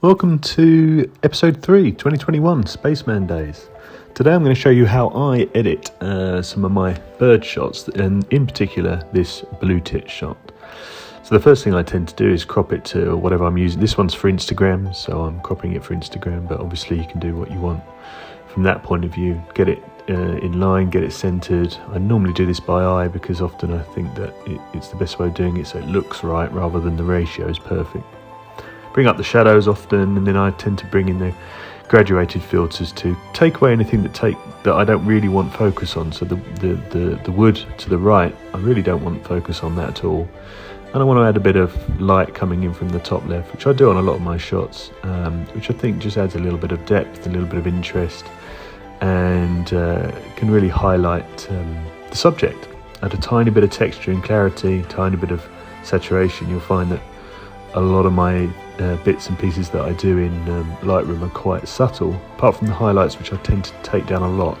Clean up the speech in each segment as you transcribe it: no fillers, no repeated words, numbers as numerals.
Welcome to episode 3, 2021, Spaceman Days. Today I'm going to show you how I edit some of my bird shots, and in particular this Bluetit shot. So the first thing I tend to do is crop it to whatever I'm using. This one's for Instagram, so I'm cropping it for Instagram, but obviously you can do what you want from that point of view. Get it in line, get it centered. I normally do this by eye because often I think that it's the best way of doing it so it looks right rather than the ratio is perfect. Bring up the shadows often, and then I tend to bring in the graduated filters to take away anything that I don't really want focus on. So the wood to the right, I really don't want focus on that at all. And I want to add a bit of light coming in from the top left, which I do on a lot of my shots, which I think just adds a little bit of depth, a little bit of interest, and can really highlight the subject. Add a tiny bit of texture and clarity, tiny bit of saturation. You'll find that a lot of my bits and pieces that I do in Lightroom are quite subtle, apart from the highlights, which I tend to take down a lot.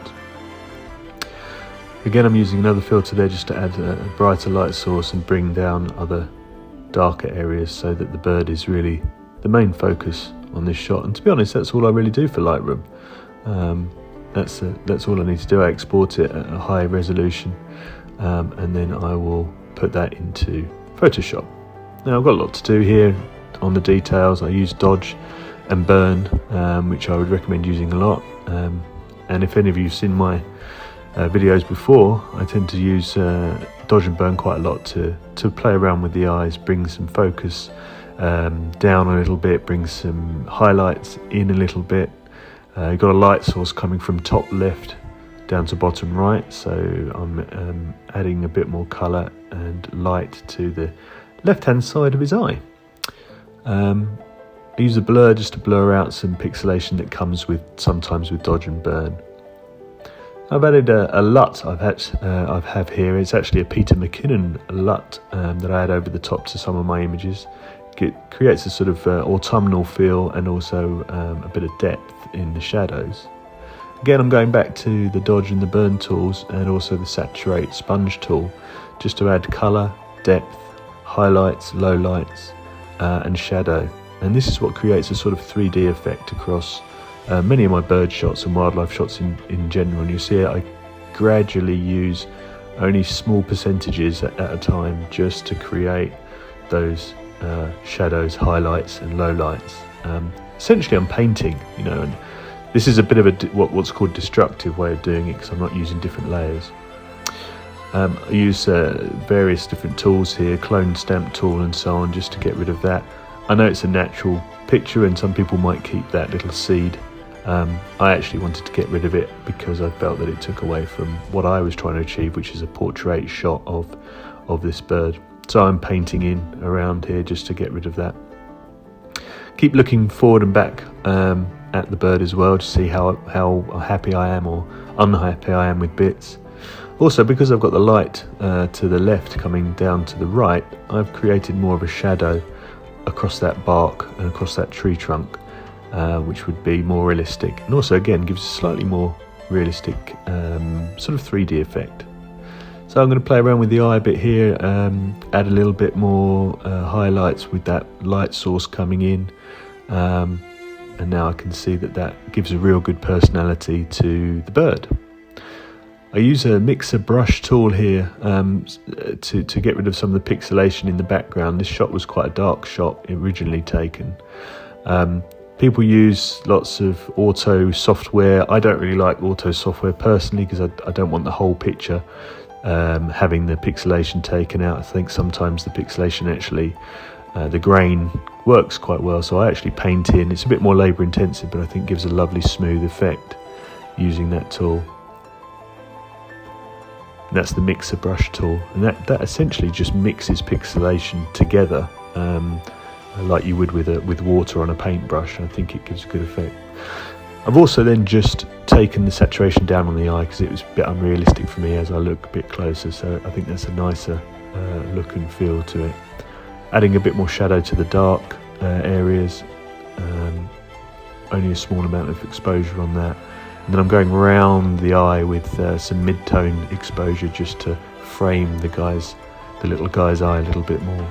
Again, I'm using another filter there just to add a brighter light source and bring down other darker areas so that the bird is really the main focus on this shot. And to be honest, that's all I really do for Lightroom. That's all I need to do. I export it at a high resolution, and then I will put that into Photoshop. Now I've got a lot to do here on the details. I use dodge and burn, which I would recommend using a lot, and if any of you've seen my videos before, I tend to use dodge and burn quite a lot to play around with the eyes, bring some focus down a little bit, bring some highlights in a little bit. You've got a light source coming from top left down to bottom right, so I'm adding a bit more colour and light to the left hand side of his eye. I use a blur just to blur out some pixelation that comes sometimes with dodge and burn. I've added a LUT I have here. It's actually a Peter McKinnon LUT that I add over the top to some of my images. It creates a sort of autumnal feel and also a bit of depth in the shadows. Again, I'm going back to the dodge and the burn tools and also the saturate sponge tool just to add colour, depth, highlights, lowlights, and shadow. And this is what creates a sort of 3D effect across many of my bird shots and wildlife shots in general. And you see I gradually use only small percentages at a time just to create those shadows, highlights and lowlights. Essentially I'm painting, and this is a bit of what's called destructive way of doing it because I'm not using different layers. I use various different tools here, clone stamp tool and so on, just to get rid of that. I know it's a natural picture and some people might keep that little seed. I actually wanted to get rid of it because I felt that it took away from what I was trying to achieve, which is a portrait shot of this bird. So I'm painting in around here just to get rid of that. Keep looking forward and back at the bird as well to see how happy I am or unhappy I am with bits. Also, because I've got the light to the left coming down to the right, I've created more of a shadow across that bark and across that tree trunk, which would be more realistic, and also again gives a slightly more realistic sort of 3D effect. So I'm going to play around with the eye a bit here, add a little bit more highlights with that light source coming in, and now I can see that gives a real good personality to the bird. I use a mixer brush tool here to get rid of some of the pixelation in the background. This shot was quite a dark shot originally taken. People use lots of auto software. I don't really like auto software personally because I don't want the whole picture having the pixelation taken out. I think sometimes the pixelation actually, the grain works quite well, so I actually paint in. It's a bit more labour intensive, but I think gives a lovely smooth effect using that tool. And that's the mixer brush tool, and that essentially just mixes pixelation together like you would with water on a paintbrush. I think it gives a good effect. I've also then just taken the saturation down on the eye because it was a bit unrealistic for me as I look a bit closer, so I think that's a nicer look and feel to it. Adding a bit more shadow to the dark areas, only a small amount of exposure on that. And then I'm going round the eye with some mid-tone exposure just to frame the little guy's eye a little bit more.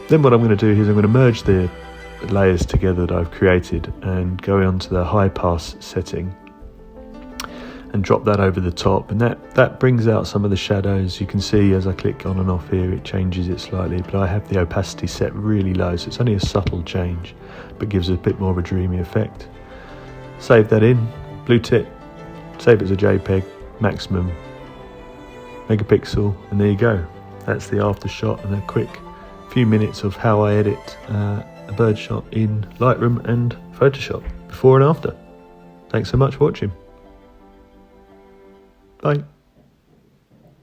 Then what I'm going to do is I'm going to merge the layers together that I've created and go onto the high pass setting and drop that over the top, and that brings out some of the shadows. You can see as I click on and off here it changes it slightly, but I have the opacity set really low, so it's only a subtle change but gives it a bit more of a dreamy effect. Save that in Bluetit, save it as a JPEG, maximum megapixel, and there you go. That's the after shot and a quick few minutes of how I edit a bird shot in Lightroom and Photoshop, before and after. Thanks so much for watching. Bye.